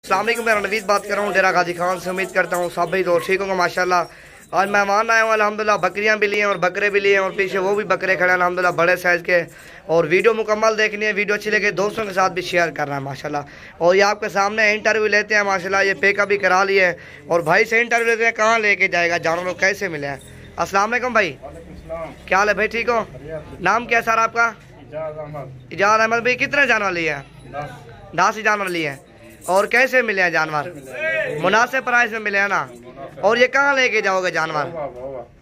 अस्सलाम वालेकुम, मैं नवीद बात कर रहा हूँ डेरा गाजी खान से। उम्मीद करता हूँ सब भाई तो ठीक होगा माशाल्लाह। आज मेहमान आए हुए अल्हम्दुलिल्लाह, बकरियाँ भी लिए हैं और बकरे भी लिए हैं और पीछे वो भी बकरे खड़े हैं अल्हम्दुलिल्लाह बड़े साइज़ के। और वीडियो मुकम्मल देखनी है, वीडियो अच्छी लगे दोस्तों के साथ भी शेयर करना है माशाल्लाह। और ये आपके सामने इंटरव्यू लेते हैं माशाल्लाह, ये पेका भी करा लिए है और भाई से इंटरव्यू लेते हैं कहाँ लेके जाएगा, जानवर कैसे मिले हैं। अस्सलाम वालेकुम भाई, क्या हाल है भाई, ठीक हो? नाम क्या है सर आपका? इजाज़ अहमद भाई। कितने जानवर लिए हैं? 10 जानवर लिए हैं। और कैसे मिले हैं जानवर? मुनासिब प्राइस में मिले हैं ना। और ये कहाँ लेके जाओगे जानवर?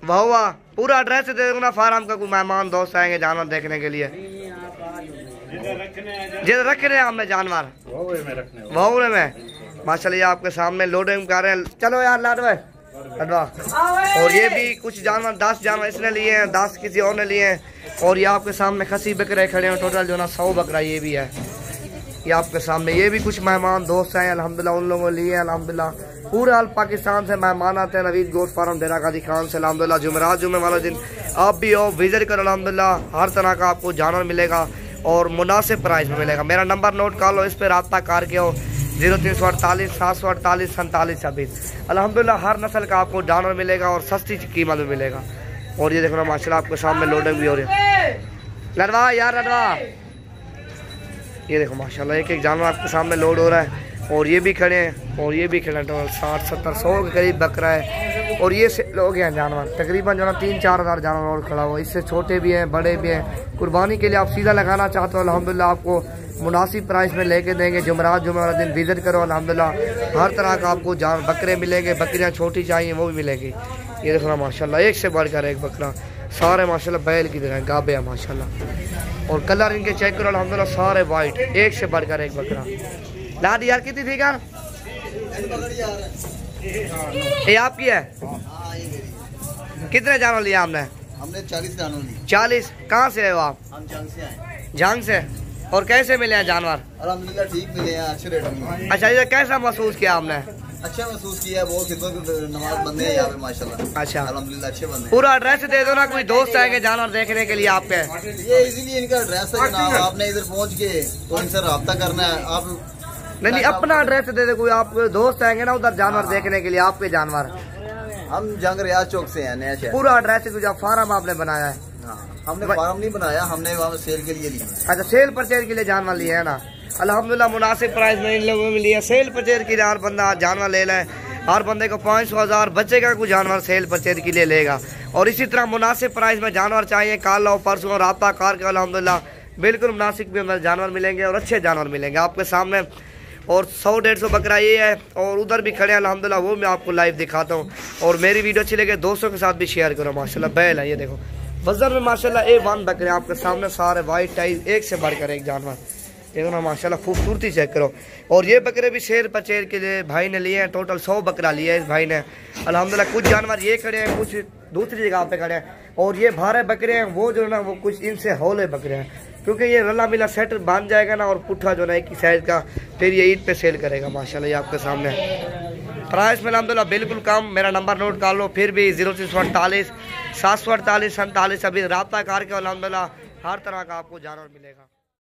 वहुआ। पूरा एड्रेस दे दो ना, फार्म का कोई मेहमान दोस्त आएंगे जानवर देखने के लिए। जिधर रख रहे हैं हमने जानवर वहुए में माशाल्लाह। ये आपके सामने लोडिंग कर रहे हैं। चलो यार लाडवा। और ये भी कुछ जानवर 10 जानवर इसने लिए हैं, 10 किसी और ने लिए हैं। और ये आपके सामने खसी बकरे खड़े हैं, टोटल जो ना 100 बकरा ये भी है। ये आपके सामने ये भी कुछ मेहमान दोस्त हैं अल्हम्दुलिल्लाह, उन लोगों लिए अल्हम्दुलिल्लाह। पूरे हाल पाकिस्तान से मेहमान आते हैं नवीद गोश्त फार्म डेरा गाजी खान से अल्हम्दुलिल्लाह। जुमेरात जुमे वाला दिन आप भी आओ, विजिट करो अल्हम्दुलिल्लाह। हर तरह का आपको जानवर मिलेगा और मुनासिब प्राइस में मिलेगा। मेरा नंबर नोट कर लो, इस पर रब्ता करके हो 0348 748 47 26। अल्हम्दुलिल्लाह हर नस्ल का आपको जानवर मिलेगा और सस्ती कीमत में मिलेगा। और ये देखो ना माशाल्लाह आपके सामने लोडिंग भी हो रही है। लड़वा यार लड़वा, ये देखो माशाल्लाह एक एक जानवर आपके सामने लोड हो रहा है। और ये भी खड़े हैं और ये भी खड़े हैं। टोटल 60 70 100 के करीब बकरा है। और ये लोग हैं जानवर तकरीबन जो ना 3-4 हज़ार जानवर और खड़ा हुआ। इससे छोटे भी हैं बड़े भी हैं। कुर्बानी के लिए आप सीधा लगाना चाहते हो अल्हम्दुलिल्लाह आपको मुनासिब प्राइस में लेके देंगे। जुमेरात जुमे वाला दिन विजिट करो अल्हम्दुलिल्लाह। हर तरह का आपको बकरे मिलेंगे, बकरियाँ छोटी चाहिए वो भी मिलेगी। ये देखो ना माशाल्लाह एक से बढ़कर एक बकरा, सारे माशाल्लाह बैल की तरह गाबे हैं माशाल्लाह। और कलर इनके चेक करो अल्हम्दुलिल्लाह सारे वाइट, एक से बढ़कर एक बकरा। लाड यार कितनी थी यार? ये आपकी है? कितने जानवर लिया आपने? हमने 40 जानवर लिए। 40? कहाँ से हो आप? हम जंग से आए। जंग से। और कैसे मिले हैं जानवर? अल्हम्दुलिल्लाह ठीक मिले हैं, अच्छे रेट में। अच्छा, ये कैसा महसूस किया आपने? अच्छा महसूस किया है, बहुत खिदमत नमाज बंदे हैं यहाँ पे माशाल्लाह। अच्छा अल्हम्दुलिल्लाह अच्छे बंदे हैं। पूरा एड्रेस दे दो ना, कोई दोस्त आएंगे जानवर देखने के लिए आपके। ये इजीली इनका एड्रेस है जनाब, आपने इधर पहुँच के तो इनसे रब्ता करना है। आप नहीं अपना एड्रेस दे दे, कोई आप दोस्त आएंगे ना उधर जानवर देखने के लिए आपके जानवर। हम जंग रियाज चौक से हैं, नया शहर। पूरा एड्रेस कुछ फार्म आपने बनाया है? हमने फार्म नहीं बनाया, हमने वहाँ सेल के लिए लिया। अच्छा, सेल परचेज के लिए जानवर लिए है ना। अल्हम्दुलिल्लाह मुनासिब प्राइस में इन लोगों में लिया। सेल परचेज के लिए हर बंदा जानवर ले लें, हर बंदे को 500-1000 बचेगा कुछ जानवर सेल परचेज के लिए लेगा। और इसी तरह मुनासिब प्राइस में जानवर चाहिए, कल लो परसों रब्ता करके अल्हम्दुलिल्लाह बिल्कुल मुनासिब में जानवर मिलेंगे और अच्छे जानवर मिलेंगे आपके सामने। और 100-150 बकरा ये है और उधर भी खड़े हैं अल्हम्दुलिल्लाह, वो मैं आपको लाइव दिखाता हूँ। और मेरी वीडियो अच्छी लगे दोस्तों के साथ भी शेयर करो माशाल्लाह। बैल है ये देखो, वजन में माशाल्लाह A1 बकरे आपके सामने, सारे वाइट टाइप, एक से बढ़कर एक जानवर। देखो ना माशाल्लाह खूबसूरती चेक करो। और ये बकरे भी शेर पचेर के लिए भाई ने लिए हैं। टोटल 100 बकरा लिया है इस भाई ने अल्हम्दुलिल्लाह। कुछ जानवर ये खड़े हैं, कुछ दूसरी जगह पे खड़े हैं। और ये भारे बकरे हैं, वो जो ना वो कुछ इनसे हौले बकरे हैं, क्योंकि ये रला मिला सेट बन जाएगा ना और पुट्ठा जो ना एक ही साइज का, फिर ये ईद पे सेल करेगा माशाल्लाह। ये आपके सामने प्राइस में अल्हम्दुलिल्लाह बिल्कुल कम। मेरा नंबर नोट कर लो फिर भी 0348 748 47 अभी रब्ता करके अल्हम्दुलिल्लाह हर तरह का आपको जानवर मिलेगा।